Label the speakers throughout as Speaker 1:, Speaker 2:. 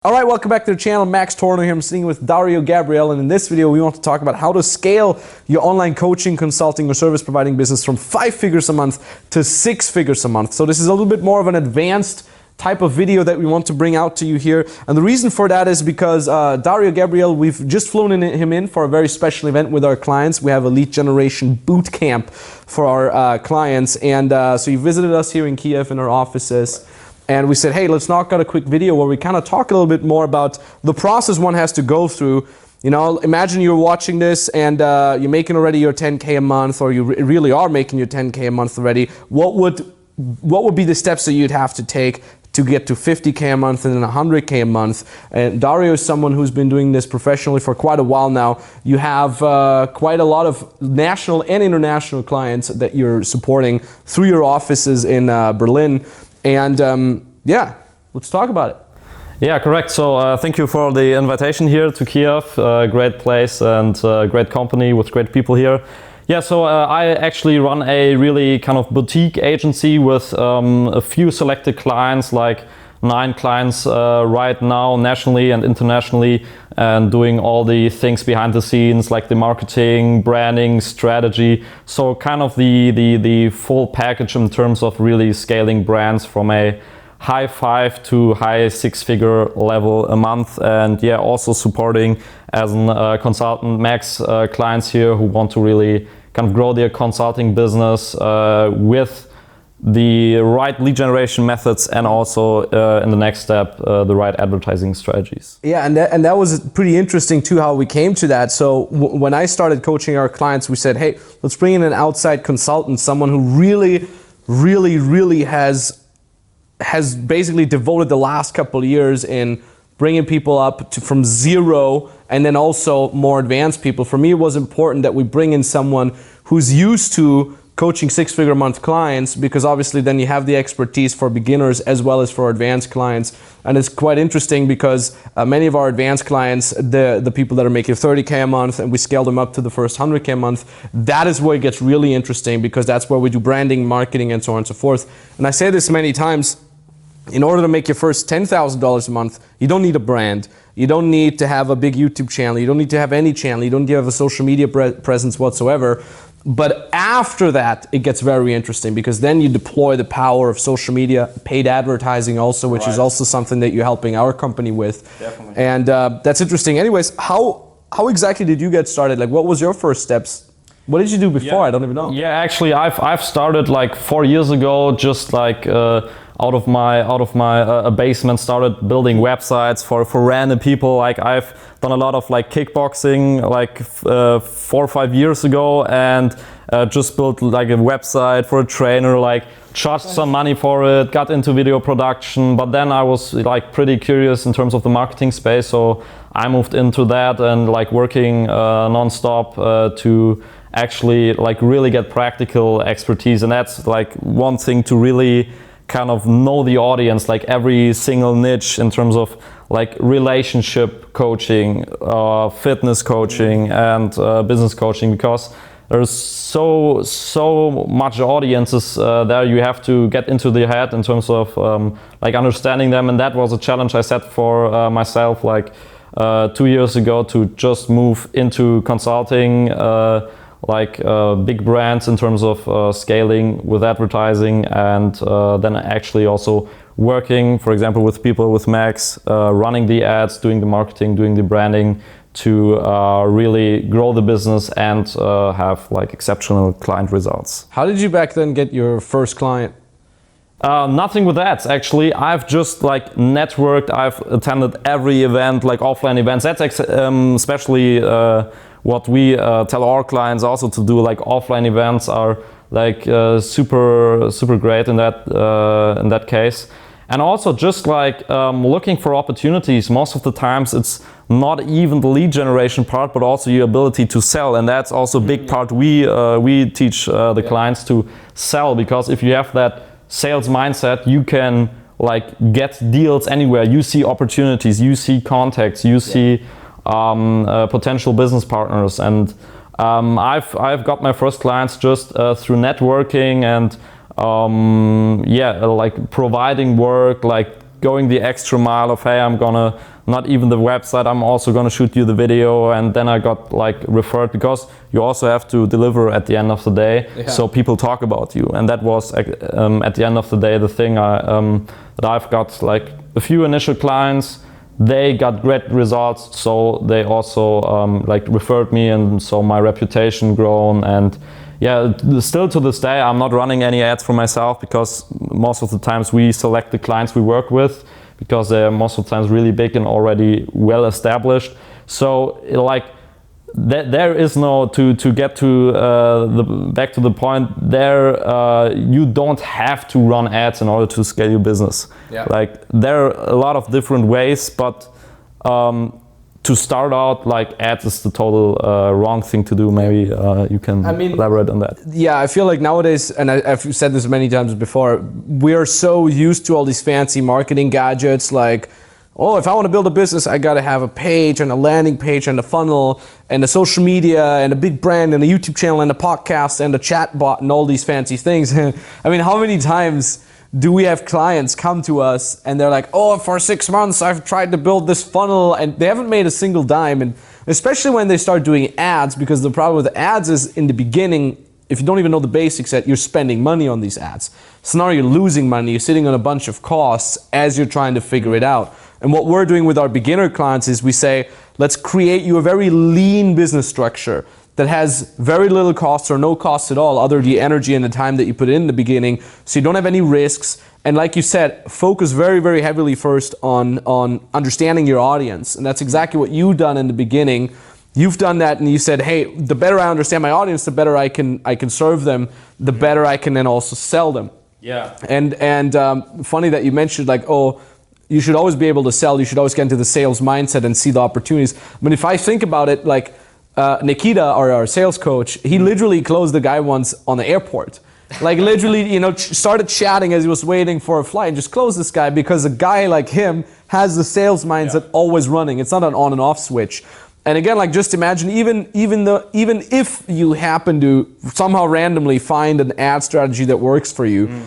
Speaker 1: All right, welcome back to the channel. Max Tornow here. I'm sitting with Dario Gabriel, and in this video we want to talk about how to scale your online coaching, consulting, or service providing business from 5 figures a month to 6 figures a month. So this is a little bit more of an advanced type of video that we want to bring out to you here. And the reason for that is because Dario Gabriel, we've just flown him in for a very special event with our clients. We have a lead generation boot camp for our clients. And so he visited us here in Kiev in our offices. And we said, hey, let's knock out a quick video where we kind of talk a little bit more about the process one has to go through. You know, imagine you're watching this and you're making already your 10K a month, or you really are making your 10K a month already. What would be the steps that you'd have to take to get to 50K a month and then 100K a month? And Dario is someone who's been doing this professionally for quite a while now. You have quite a lot of national and international clients that you're supporting through your offices in Berlin. And yeah, let's talk about it.
Speaker 2: Yeah, correct. So thank you for the invitation here to Kiev. Great place and great company with great people here. Yeah, so I actually run a really kind of boutique agency with a few selected clients, like 9 clients right now, nationally and internationally, and doing all the things behind the scenes, like the marketing, branding, strategy. So kind of the full package in terms of really scaling brands from a high 5 to high 6-figure level a month. And yeah, also supporting as a consultant Max clients here who want to really kind of grow their consulting business with the right lead generation methods, and also in the next step the right advertising strategies.
Speaker 1: Yeah, and that was pretty interesting too, how we came to that. So when I started coaching our clients, we said, hey, let's bring in an outside consultant, someone who really has basically devoted the last couple of years in bringing people up to from zero, and then also more advanced people. For me, it was important that we bring in someone who's used to coaching 6-figure a month clients, because obviously then you have the expertise for beginners as well as for advanced clients. And it's quite interesting because many of our advanced clients, the people that are making 30K a month, and we scale them up to the first 100K a month, that is where it gets really interesting, because that's where we do branding, marketing, and so on and so forth. And I say this many times, in order to make your first $10,000 a month, you don't need a brand. You don't need to have a big YouTube channel. You don't need to have any channel. You don't need to have a social media presence whatsoever. But after that, it gets very interesting, because then you deploy the power of social media, paid advertising also, which is also something that you're helping our company with.
Speaker 2: Definitely.
Speaker 1: And that's interesting. Anyways, how exactly did you get started? Like, what was your first steps? What did you do before?
Speaker 2: Yeah.
Speaker 1: I don't even know.
Speaker 2: Yeah, actually, I've started like 4 years ago, just like out of my basement, started building websites for random people. Like, I've done a lot of like kickboxing like 4 or 5 years ago, and just built like a website for a trainer, like charged some money for it, got into video production. But then I was like pretty curious in terms of the marketing space, so I moved into that and like working non-stop to actually like really get practical expertise. And that's like one thing, to really kind of know the audience, like every single niche in terms of like relationship coaching, fitness coaching, and business coaching, because there's so much audiences there. You have to get into the head in terms of like understanding them. And that was a challenge I set for myself like 2 years ago, to just move into consulting like big brands in terms of scaling with advertising, and then actually also working, for example, with people with Max, running the ads, doing the marketing, doing the branding, to really grow the business and have like exceptional client results.
Speaker 1: How did you back then get your first client?
Speaker 2: Nothing with ads, actually. I've just like networked. I've attended every event, like offline events. That's especially what we tell our clients also to do. Like, offline events are like super great in that case. And also just like looking for opportunities. Most of the times it's not even the lead generation part, but also your ability to sell. And that's also a big part we teach the clients to sell, because if you have that sales mindset, you can like get deals anywhere. You see opportunities, you see contacts, you see potential business partners. And I've got my first clients just through networking and like providing work, like going the extra mile of, hey, I'm gonna, not even the website, I'm also gonna shoot you the video, and then I got like referred, because you also have to deliver at the end of the day, so people talk about you. And that was at the end of the day the thing that I've got like a few initial clients, they got great results, so they also like referred me, and so my reputation grown. And yeah, still to this day I'm not running any ads for myself, because most of the times we select the clients we work with, because they're most of the times really big and already well established. So like there is no, to get to back to the point there, you don't have to run ads in order to scale your business. Like there are a lot of different ways, but to start out, like ads is the total wrong thing to do. Maybe you can elaborate on that.
Speaker 1: Yeah, I feel like nowadays, and I've said this many times before, we are so used to all these fancy marketing gadgets, like, oh, if I want to build a business, I got to have a page and a landing page and a funnel and a social media and a big brand and a YouTube channel and a podcast and a chat bot and all these fancy things. I mean, how many times do we have clients come to us and they're like, oh, for 6 months I've tried to build this funnel, and they haven't made a single dime. And especially when they start doing ads, because the problem with ads is in the beginning, if you don't even know the basics yet, you're spending money on these ads. So now you're losing money, you're sitting on a bunch of costs as you're trying to figure it out. And what we're doing with our beginner clients is we say, let's create you a very lean business structure that has very little costs or no costs at all, other than the energy and the time that you put in the beginning, so you don't have any risks. And like you said, focus very, very heavily first on understanding your audience. And that's exactly what you've done in the beginning. You've done that, and you said, hey, the better I understand my audience, the better I can serve them, the better I can then also sell them.
Speaker 2: Yeah.
Speaker 1: And funny that you mentioned, like, oh, you should always be able to sell, you should always get into the sales mindset and see the opportunities. I mean, if I think about it, like Nikita, our sales coach, he literally closed the guy once on the airport. Like literally, you know, started chatting as he was waiting for a flight, and just closed this guy because a guy like him has the sales mindset always running. It's not an on and off switch. And again, like, just imagine, even if you happen to somehow randomly find an ad strategy that works for you,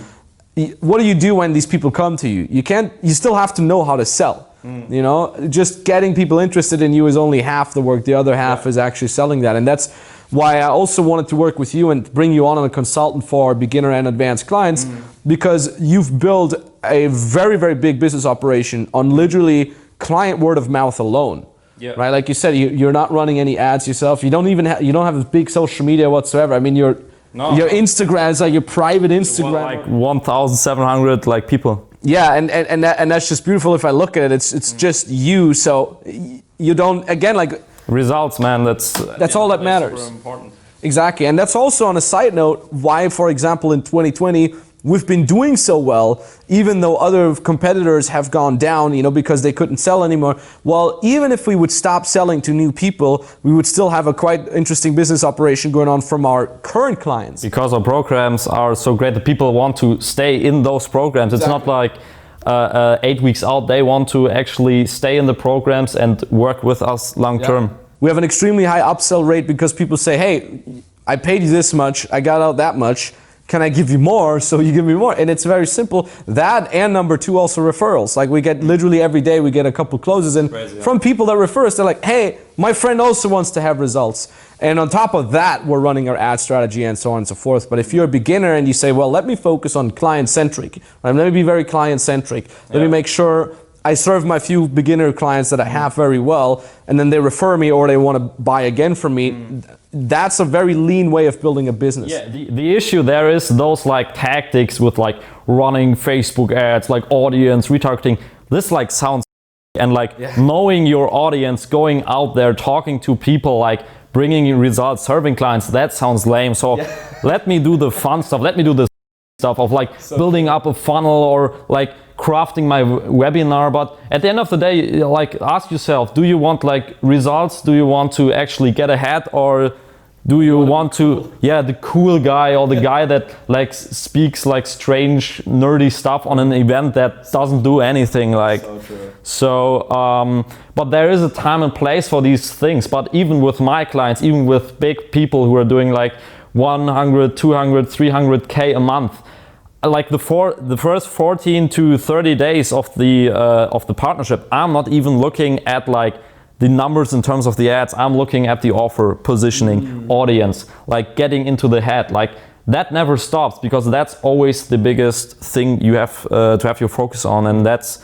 Speaker 1: what do you do when these people come to you? You still have to know how to sell. You know, just getting people interested in you is only half the work. The other half is actually selling that. And that's why I also wanted to work with you and bring you on as a consultant for beginner and advanced clients, because you've built a very, very big business operation on literally client word of mouth alone. Right? Like you said, you're not running any ads yourself. You don't even you don't have a big social media whatsoever. I mean, your Instagram is like your private Instagram.
Speaker 2: Like 1,700 like people.
Speaker 1: Yeah, and that's just beautiful. If I look at it, it's just you. So you don't, again, like,
Speaker 2: results, man. That's
Speaker 1: all that matters.
Speaker 2: Super important.
Speaker 1: Exactly, and that's also, on a side note, why, for example, in 2020 we've been doing so well, even though other competitors have gone down, you know, because they couldn't sell anymore. Well, even if we would stop selling to new people, we would still have a quite interesting business operation going on from our current clients.
Speaker 2: Because our programs are so great that people want to stay in those programs. It's not like 8 weeks out. They want to actually stay in the programs and work with us long term.
Speaker 1: We have an extremely high upsell rate because people say, hey, I paid you this much, I got out that much. Can I give you more? So you give me more. And it's very simple. That, and number two, also referrals. Like, we get literally every day, we get a couple closes in from people that refer us. They're like, hey, my friend also wants to have results. And on top of that, we're running our ad strategy and so on and so forth. But if you're a beginner and you say, well, let me focus on client-centric, right? Let me be very client-centric. Let me make sure I serve my few beginner clients that I have very well, and then they refer me or they want to buy again from me. That's a very lean way of building a business.
Speaker 2: Yeah, the issue there is those like tactics with like running Facebook ads, like audience retargeting. This like sounds, and like knowing your audience, going out there, talking to people, like bringing in results, serving clients, that sounds lame. So let me do the fun stuff. Let me do the stuff of like building up a funnel or like crafting my webinar. But at the end of the day, like, ask yourself, do you want like results? Do you want to actually get ahead, or do you want to, the cool guy, or the guy that like speaks like strange nerdy stuff on an event that doesn't do anything, like, but there is a time and place for these things. But even with my clients, even with big people who are doing like 100, 200, 300K a month, like the first 14 to 30 days of the partnership, I'm not even looking at like the numbers in terms of the ads. I'm looking at the offer, positioning, audience, like getting into the head. Like that never stops, because that's always the biggest thing you have to have your focus on. And that's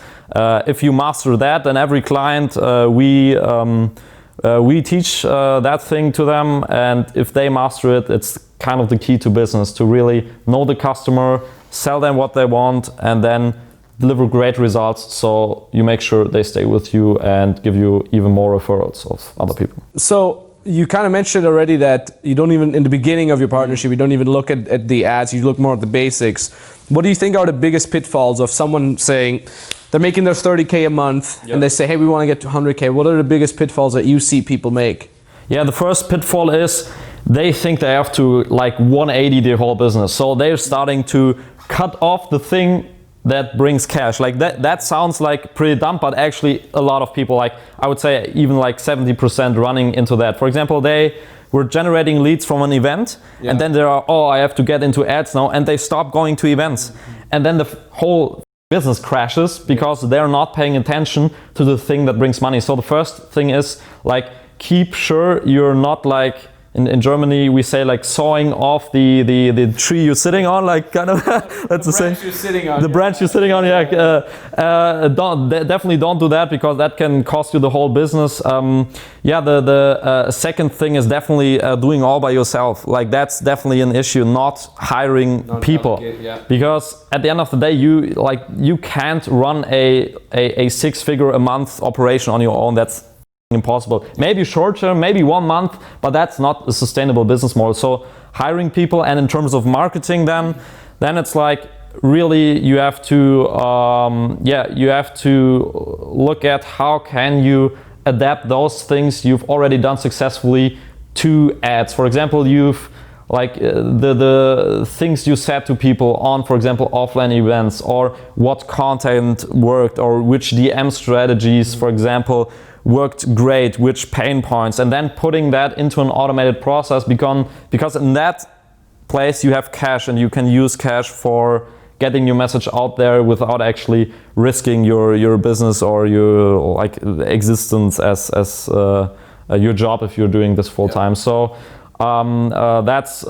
Speaker 2: if you master that, then every client we teach that thing to them, and if they master it, it's kind of the key to business, to really know the customer, sell them what they want, and then deliver great results, so you make sure they stay with you and give you even more referrals of other people.
Speaker 1: So you kind of mentioned already that you don't even, in the beginning of your partnership, you don't even look at the ads, you look more at the basics. What do you think are the biggest pitfalls of someone saying they're making their 30K a month, and they say, hey, we want to get to 100K? What are the biggest pitfalls that you see people make?
Speaker 2: Yeah, the first pitfall is they think they have to like 180 their whole business. So they're starting to cut off the thing that brings cash. Like that sounds like pretty dumb, but actually a lot of people, like I would say even like 70% running into that. For example, they were generating leads from an event, and then I have to get into ads now, and they stop going to events. And then the whole business crashes because they're not paying attention to the thing that brings money. So the first thing is like, keep sure you're not like, in Germany we say like sawing off the tree you're sitting on, like kind of that's the same. The branch you're sitting on, definitely don't do that, because that can cost you the whole business. The second thing is definitely doing all by yourself. Like that's definitely an issue, not hiring people, because at the end of the day you can't run a six-figure a month operation on your own. That's impossible. Maybe short term, maybe 1 month, but that's not a sustainable business model. So hiring people, and in terms of marketing, then it's like really you have to look at how can you adapt those things you've already done successfully to ads. For example, you've like the things you said to people on, for example, offline events, or what content worked, or which DM strategies, for example, worked great, which pain points, and then putting that into an automated process, because in that place you have cash, and you can use cash for getting your message out there without actually risking your business or your like existence as your job if you're doing this full time. So that's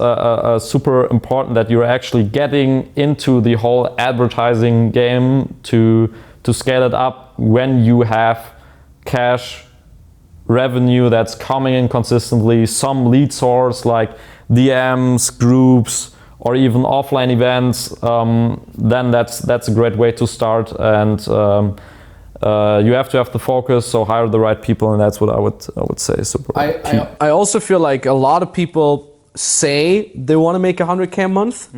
Speaker 2: super important, that you're actually getting into the whole advertising game to scale it up when you have cash revenue that's coming in consistently, some lead source like DMs, groups, or even offline events. Then that's a great way to start, and you have to have the focus, so hire the right people, and that's what I would say. Super.
Speaker 1: I also feel like a lot of people say they want to make 100K a month,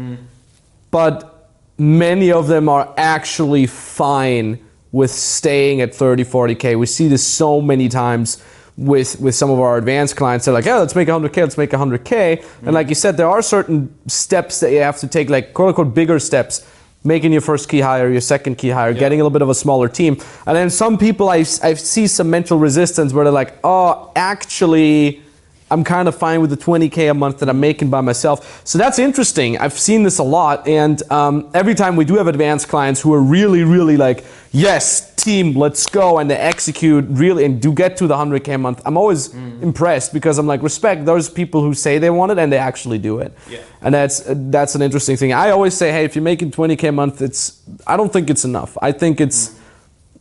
Speaker 1: but many of them are actually fine with staying at 30, 40K. We see this so many times with some of our advanced clients. They're like, yeah, let's make 100K, let's make 100K. And like you said, there are certain steps that you have to take, like quote unquote bigger steps, making your first key hire, your second key hire, getting a little bit of a smaller team. And then some people, I see some mental resistance where they're like, oh, actually, I'm kind of fine with the 20K a month that I'm making by myself. So that's interesting. I've seen this a lot. And every time we do have advanced clients who are really, really like, yes, team, let's go, and they execute really and do get to the 100K a month, I'm always impressed, because I'm like, respect those people who say they want it and they actually do it. And that's an interesting thing. I always say, hey, if you're making 20K a month, I don't think it's enough. I think it's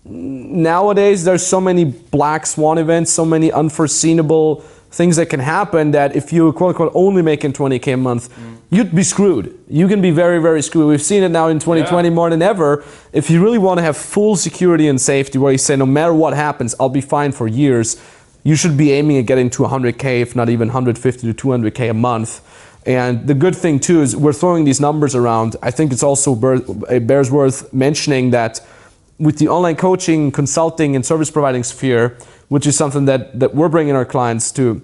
Speaker 1: nowadays there's so many black swan events, so many unforeseeable things that can happen, that if you quote unquote only making 20K a month, you'd be screwed. You can be very, very screwed. We've seen it now in 2020 more than ever. If you really want to have full security and safety, where you say no matter what happens, I'll be fine for years, you should be aiming at getting to 100K, if not even 150 to 200K a month. And the good thing too is we're throwing these numbers around. I think it's also bears worth mentioning that with the online coaching, consulting, and service providing sphere, which is something that we're bringing our clients to,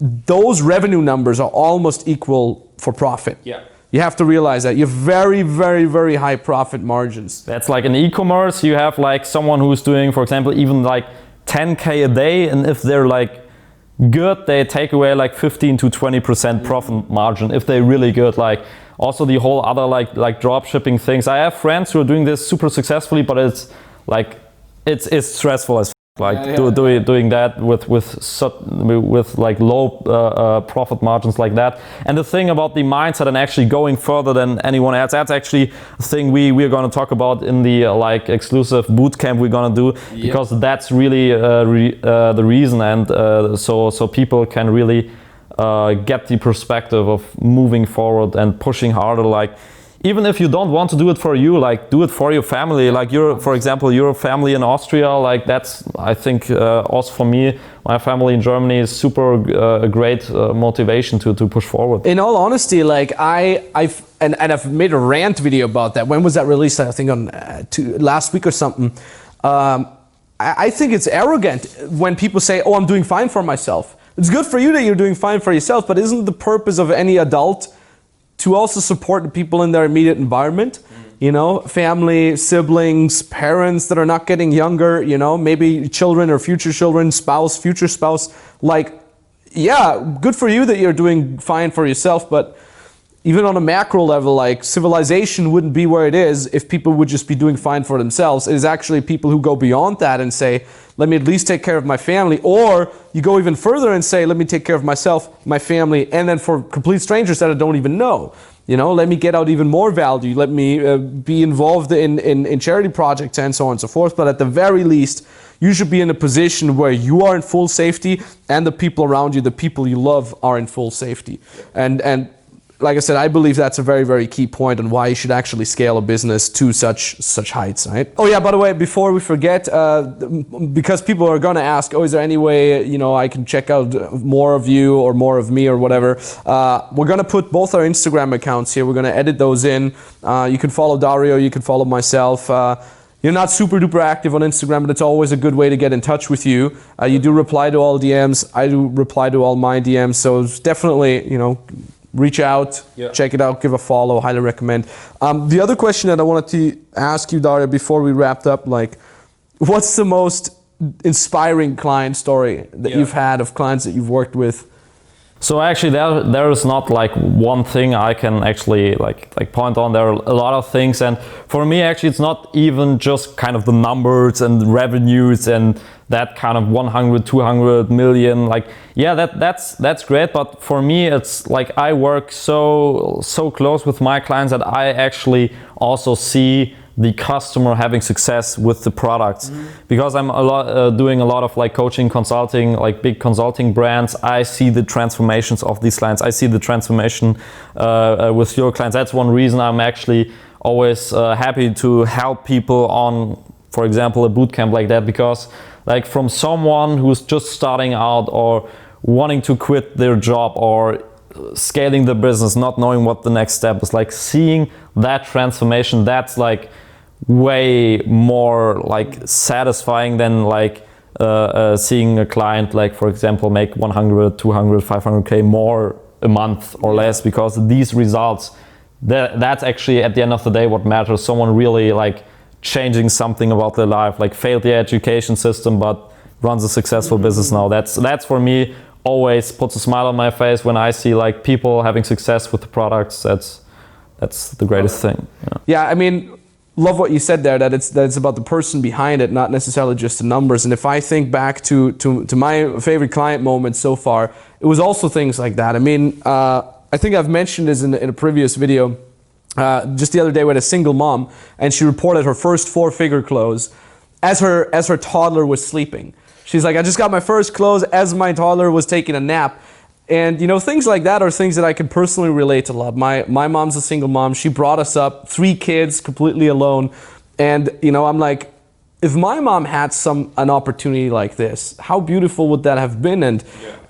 Speaker 1: those revenue numbers are almost equal for profit. You have to realize that you have very, very, very high profit margins.
Speaker 2: That's like in e-commerce, you have like someone who's doing, for example, even like 10K a day, and if they're like good, they take away like 15 to 20% profit margin if they're really good. Like also the whole other like drop shipping things. I have friends who are doing this super successfully, but it's like it's stressful as doing that with like low profit margins like that. And the thing about the mindset and actually going further than anyone else, that's actually a thing we're going to talk about in the like exclusive boot camp we're going to do, because that's really the reason, and so people can really get the perspective of moving forward and pushing harder. Like, even if you don't want to do it for you, like do it for your family. Like for example, your family in Austria, like that's, I think also for me, my family in Germany is super a great motivation to push forward.
Speaker 1: In all honesty, like I've made a rant video about that. When was that released? I think on last week or something. I think it's arrogant when people say, oh, I'm doing fine for myself. It's good for you that you're doing fine for yourself, but isn't the purpose of any adult to also support the people in their immediate environment? You know, family, siblings, parents that are not getting younger, you know, maybe children or future children, spouse, future spouse. Like, yeah, good for you that you're doing fine for yourself, but even on a macro level, like civilization wouldn't be where it is if people would just be doing fine for themselves. It is actually people who go beyond that and say, let me at least take care of my family. Or you go even further and say, let me take care of myself, my family, and then for complete strangers that I don't even know. You know, let me get out even more value. Let me be involved in charity projects and so on and so forth. But at the very least, you should be in a position where you are in full safety and the people around you, the people you love, are in full safety. And like I said, I believe that's a very, very key point on why you should actually scale a business to such heights, right? Oh yeah, by the way, before we forget, because people are gonna ask, oh, is there any way, you know, I can check out more of you or more of me or whatever? We're gonna put both our Instagram accounts here. We're gonna edit those in. You can follow Dario, you can follow myself. You're not super duper active on Instagram, but it's always a good way to get in touch with you. You do reply to all DMs. I do reply to all my DMs. So it's definitely, you know, reach out, check it out, give a follow, highly recommend. The other question that I wanted to ask you, Dario, before we wrapped up, like, what's the most inspiring client story that you've had of clients that you've worked with?
Speaker 2: So actually there is not like one thing I can actually like point on. There are a lot of things, and for me actually it's not even just kind of the numbers and revenues and that kind of 100, 200 million, like, yeah, that's great, but for me it's like I work so close with my clients that I actually also see the customer having success with the products. Because I'm doing a lot of like coaching, consulting, like big consulting brands. I see the transformations of these clients. I see the transformation with your clients. That's one reason I'm actually always happy to help people on, for example, a bootcamp like that, because like from someone who's just starting out or wanting to quit their job or scaling the business, not knowing what the next step is, like seeing that transformation, that's like way more like satisfying than like seeing a client, like for example, make 100, 200, 500K more a month or less, because these results, that's actually at the end of the day what matters. Someone really like changing something about their life, like failed the education system but runs a successful business now. That's for me always puts a smile on my face when I see like people having success with the products. That's the greatest thing.
Speaker 1: Yeah, I mean, love what you said there, that it's about the person behind it, not necessarily just the numbers. And if I think back to my favorite client moments so far, it was also things like that. I mean, I think I've mentioned this in a previous video. Just the other day, we had a single mom, and she reported her first 4-figure close as her toddler was sleeping. She's like, I just got my first close as my toddler was taking a nap. And you know, things like that are things that I can personally relate to a lot. My mom's a single mom. She brought us up, 3 kids, completely alone. And you know, I'm like, if my mom had an opportunity like this, how beautiful would that have been?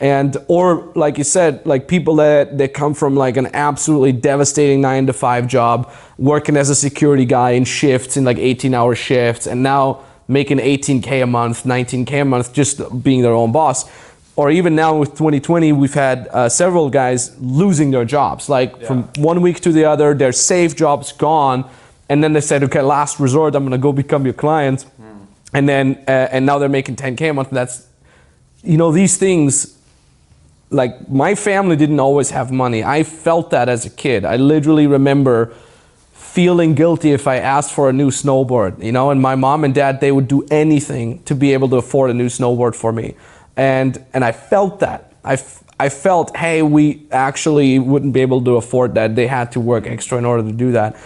Speaker 1: And or like you said, like people that come from like an absolutely devastating 9-to-5 job, working as a security guy in shifts, in like 18-hour shifts, and now making 18K a month, 19K a month, just being their own boss. Or even now with 2020, we've had several guys losing their jobs. Like from one week to the other, their safe job's gone. And then they said, okay, last resort, I'm gonna go become your client. And then, and now they're making 10K a month. That's, you know, these things, like my family didn't always have money. I felt that as a kid. I literally remember feeling guilty if I asked for a new snowboard, you know, and my mom and dad, they would do anything to be able to afford a new snowboard for me. And I felt that. I felt, hey, we actually wouldn't be able to afford that. They had to work extra in order to do that.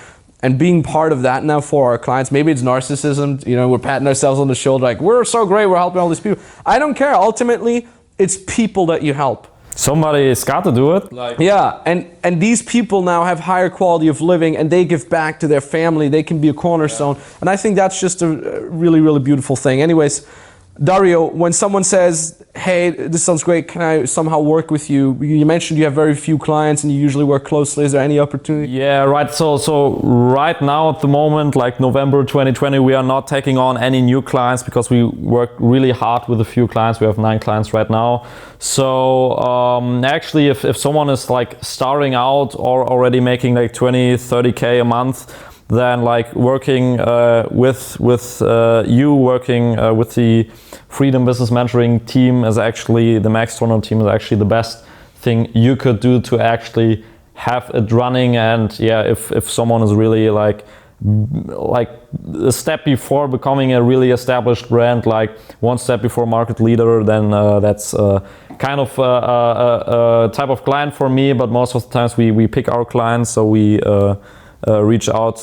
Speaker 1: And being part of that now for our clients, maybe it's narcissism, you know, we're patting ourselves on the shoulder like, we're so great, we're helping all these people. I don't care. Ultimately, it's people that you help.
Speaker 2: Somebody's got to do it.
Speaker 1: Yeah, and these people now have higher quality of living and they give back to their family. They can be a cornerstone. Yeah. And I think that's just a really, really beautiful thing. Anyways, Dario, when someone says, hey, this sounds great, can I somehow work with you? You mentioned you have very few clients and you usually work closely. Is there any opportunity?
Speaker 2: Yeah, right. So right now at the moment, like November 2020, we are not taking on any new clients because we work really hard with a few clients. We have 9 clients right now. So actually, if someone is like starting out or already making like 20, 30K a month, then like working with you, working with the Freedom Business Mentoring team is actually, the Max Tornow team is actually the best thing you could do to actually have it running. And yeah, if someone is really like a step before becoming a really established brand, like one step before market leader, then that's kind of a type of client for me. But most of the times we pick our clients, so we reach out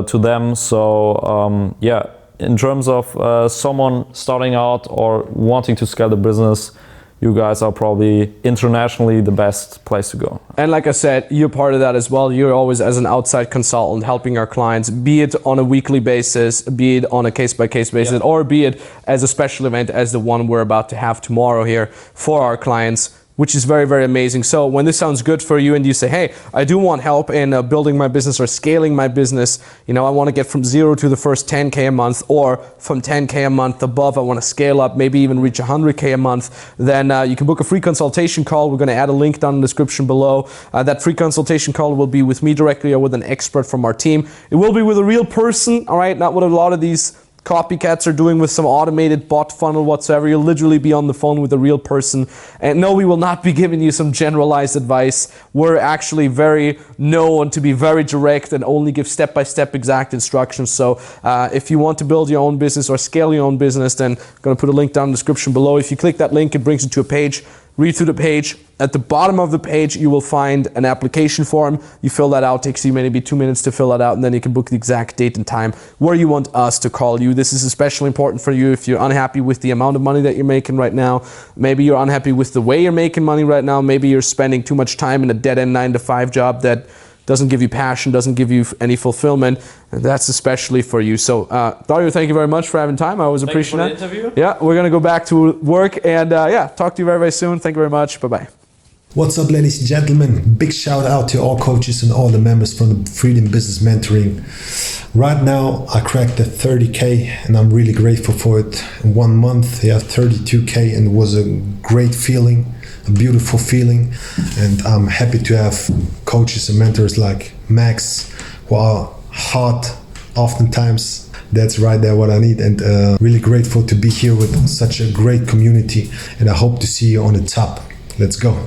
Speaker 2: to them. So yeah, in terms of someone starting out or wanting to scale the business, you guys are probably internationally the best place to go.
Speaker 1: And like I said, you're part of that as well. You're always as an outside consultant helping our clients, be it on a weekly basis, be it on a case-by-case basis, or be it as a special event as the one we're about to have tomorrow here for our clients, which is very, very amazing. So when this sounds good for you and you say, hey, I do want help in building my business or scaling my business, you know, I want to get from 0 to the first 10K a month, or from 10K a month above, I want to scale up, maybe even reach 100K a month, then you can book a free consultation call. We're going to add a link down in the description below. That free consultation call will be with me directly or with an expert from our team. It will be with a real person, all right, not what a lot of these copycats are doing with some automated bot funnel whatsoever. You'll literally be on the phone with a real person. And no, we will not be giving you some generalized advice. We're actually very known to be very direct and only give step-by-step exact instructions. So if you want to build your own business or scale your own business, then I'm going to put a link down in the description below. If you click that link, it brings you to a page. Read through the page. At the bottom of the page, you will find an application form. You fill that out. It takes you maybe 2 minutes to fill that out, and then you can book the exact date and time where you want us to call you. This is especially important for you if you're unhappy with the amount of money that you're making right now. Maybe you're unhappy with the way you're making money right now. Maybe you're spending too much time in a dead-end 9-to-5 job that doesn't give you passion, doesn't give you any fulfillment, and that's especially for you. So, Dario, thank you very much for having time. I always appreciate that.
Speaker 2: Thank you for the interview.
Speaker 1: Yeah, we're gonna go back to work, and yeah, talk to you very, very soon. Thank you very much. Bye-bye.
Speaker 3: What's up, ladies and gentlemen? Big shout out to all coaches and all the members from the Freedom Business Mentoring. Right now, I cracked the 30K, and I'm really grateful for it. In 1 month, yeah, 32K, and it was a great feeling. A beautiful feeling, and I'm happy to have coaches and mentors like Max who are hot oftentimes. That's right there what I need, and really grateful to be here with such a great community, and I hope to see you on the top. Let's go.